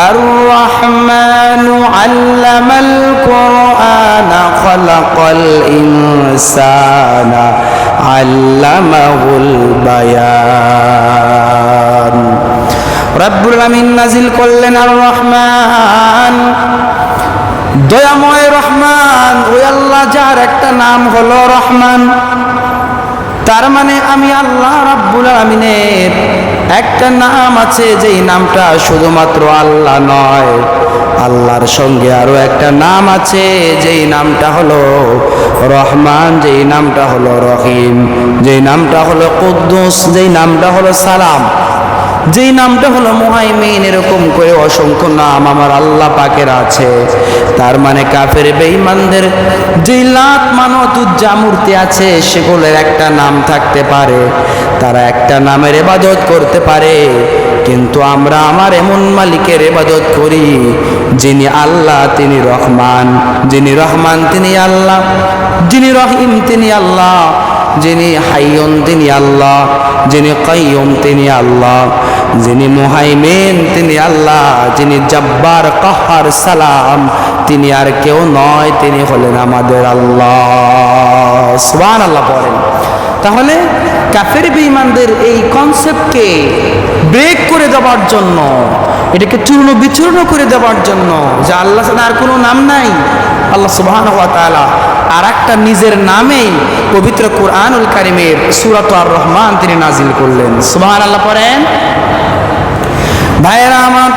আর রহমানু আল্লামাল কুরআনা খালাকাল ইনসানা আল্লামাহুল বায়ান। রব্বুল আমিন নাজিল করলেন আর রহমান, দয়াময় রহমান, ওই আল্লাহ যার একটা নাম হলো রহমান। তার মানে আমি আল্লাহ রাব্বুল আমিনের একটা নাম আছে, যেই নামটা শুধুমাত্র আল্লাহ নয়, আল্লাহর সঙ্গে আরো একটা নাম আছে, যেই নামটা হলো রহমান, যেই নামটা হলো রহিম, যেই নামটা হলো কুদ্দুস, যেই নামটা হলো সালাম, যেই নামটা হলো মুহাইমিন। এরকম করে অসংখ্য নাম আমার আল্লাহ পাকের আছে। তার মানে কাফের বেঈমানদের যেই লাত মানত উজ্জা মূর্তি আছে, সেগুলোর একটা নাম থাকতে পারে, তারা একটা নামের ইবাদত করতে পারে, কিন্তু আমরা আমার এমন মালিকের ইবাদত করি যিনি আল্লাহ, তিনি রহমান, যিনি রহমান তিনি আল্লাহ, যিনি রহিম তিনি আল্লাহ, যিনি হাইয়ুন তিনি আল্লাহ, যিনি কাইয়ুম তিনি আল্লাহ, যিনি মুহাইমিন তিনি আল্লাহ, যিনি জব্বার কাহ্হার সালাম তিনি আর কেউ নয়, তিনি হলেন আমাদের আল্লাহ। সুবহানাল্লাহ বলেন। তাহলে কাফের বেঈমানদের এই কনসেপ্টকে ব্রেক করে দেওয়ার জন্য, এটাকে চূর্ণ বিচূর্ণ করে দেওয়ার জন্য যে আল্লাহ ছাড়া আর কোনো নাম নাই, আল্লাহ সুবহানাহু ওয়া তাআলা আর একটা নিজের নামেই পবিত্র কুরআনুল কারীমের সূরা আর রহমান তিনি নাজিল করলেন। সুবহানাল্লাহ পড়েন। ভাইয়েরা আমার,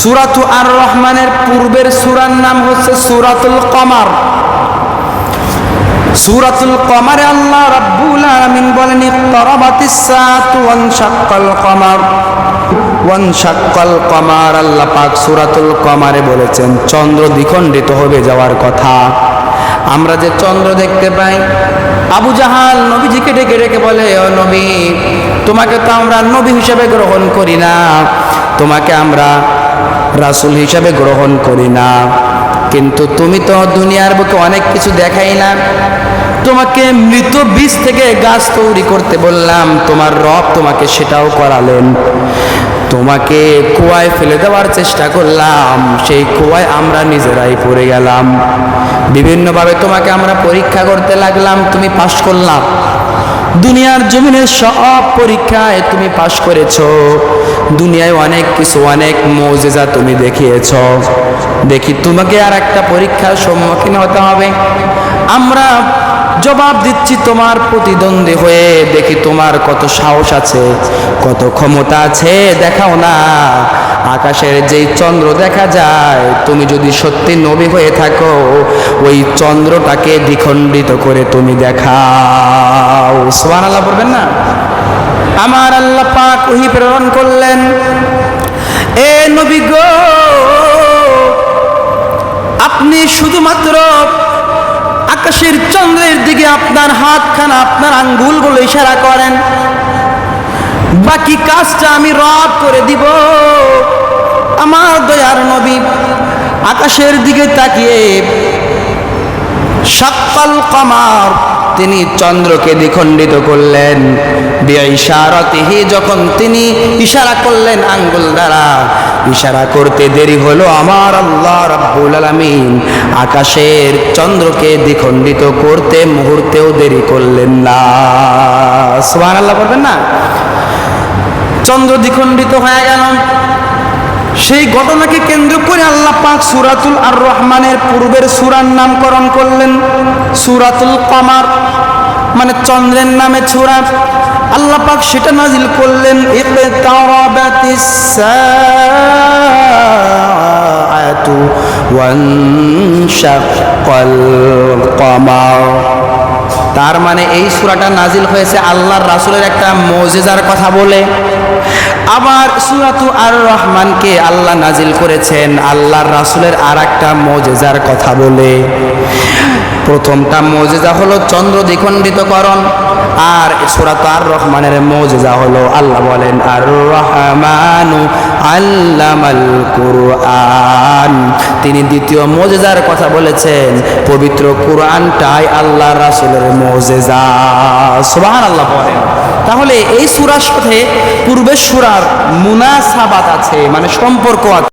সূরা আর রহমানের পূর্বের সূরার নাম হচ্ছে সূরাতুল কমার। সূরাতুল কমারে আল্লাহ রাব্বুল আলামিন বলেন, ইকতারাবাতিস সাআতু ওয়ানশাক্কাল কমার। ওয়ানশাক্কাল কমার, আল্লাহ পাক সূরাতুল কমারে বলেছেন চন্দ্র দ্বিখণ্ডিত হবে যাওয়ার কথা। আমরা যে চন্দ্র দেখতে পাই, আবু জাহাল নবীজিকে ডেকে ডেকে বলে, ও নবী, তোমাকে তো আমরা নবী হিসেবে গ্রহণ করি না, তোমাকে আমরা রাসূল হিসেবে গ্রহণ করি না, কিন্তু তুমি তো দুনিয়ার বুকে অনেক কিছু দেখাই না, তোমাকে মৃত বীজ থেকে গাছ তৈরি করতে বললাম, তোমার রব তোমাকে সেটাও করালেন, তোমাকে কুয়ায় ফেলে দেওয়ার চেষ্টা করলাম, সেই কুয়ায় আমরা নিজেরাই পড়ে গেলাম, বিভিন্নভাবে তোমাকে আমরা পরীক্ষা করতে লাগলাম, তুমি পাশ করলাম, দুনিয়ার জমিনের সব পরীক্ষায় তুমি পাশ করেছো, দুনিয়ায় অনেক কিছু, অনেক মুজিজা তুমি দেখিয়েছো, দেখি তোমাকে আর একটা পরীক্ষার সম্মুখীন হতে হবে, আমরা জবাব দিচ্ছি তোমার প্রতিদ্বন্দ্বী হয়ে, দেখি তোমার কত সাহস আছে, কত ক্ষমতা আছে, দেখাও না। আকাশের যেই চন্দ্র দেখা যায়, তুমি যদি সত্যি নবী হয়ে থাকো, ওই চন্দ্রটাকে দ্বিখণ্ডিত করে তুমি দেখাও। সুবহানাল্লাহ বলবেন না? আমার আল্লাহ পাক ওহী প্রেরণ করলেন, এ নবী গো, আপনি শুধুমাত্র আকাশের চন্দ্রের দিকে আপনার হাতখানা, আপনার আঙ্গুলগুলো ইশারা করেন, বাকি কাজটা আমি রব করে দিব। আমার দয়ার নবী আকাশের দিকে তাকিয়ে শাক্কাল কমার, তিনি চন্দ্রকে দ্বিখণ্ডিত করলেন, বিইশারাতিহি, যখন তিনি ইশারা করলেন আঙ্গুল দ্বারা, ইশারা করতে দেরি হলো, আমার আল্লাহ রাব্বুল আলামিন আকাশের চন্দ্রকে দ্বিখণ্ডিত করতে মুহূর্তেও দেরি করলেন না। সুবহানাল্লাহ বলবেন না? চন্দ্র দ্বিখণ্ডিত হয়ে গেল। সেই ঘটনাকে কেন্দ্র করে আল্লাহ পাক সূরাতুল আর রহমানের পূর্বের সূরার নামকরণ করলেন সূরাতুল কমার, মানে চন্দ্রের নামে সূরা। আল্লাহ পাক সেটা নাজিল করলেন, ইকতারাবাতিস সাআতু ওয়ানশাক্কাল কমার। তার মানে এই সূরাটা নাজিল হয়েছে আল্লাহর রাসূলের একটা মুজিজার কথা বলে। আবার সূরাতু আর রহমানকে আল্লাহ নাজিল করেছেন আল্লাহর রাসূলের আর একটা মুজিজার কথা বলে। প্রথমটা মুজিজা হলো চন্দ্র দ্বিখণ্ডিতকরণ, আর সূরাতু আর রহমানের মুজিজা হলো আল্লাহ বলেন, আর রহমানু আল্লামাল কুরআন। তিনি দ্বিতীয় মুজিজার কথা বলেছেন, পবিত্র কুরআনটাই আল্লাহর রাসূলের মুজিজা। সুবহানাল্লাহ বলেন। তাহলে এই সূরার সাথে পূর্বের সূরার মুনাসাবাত আছে, মানে সম্পর্ক আছে।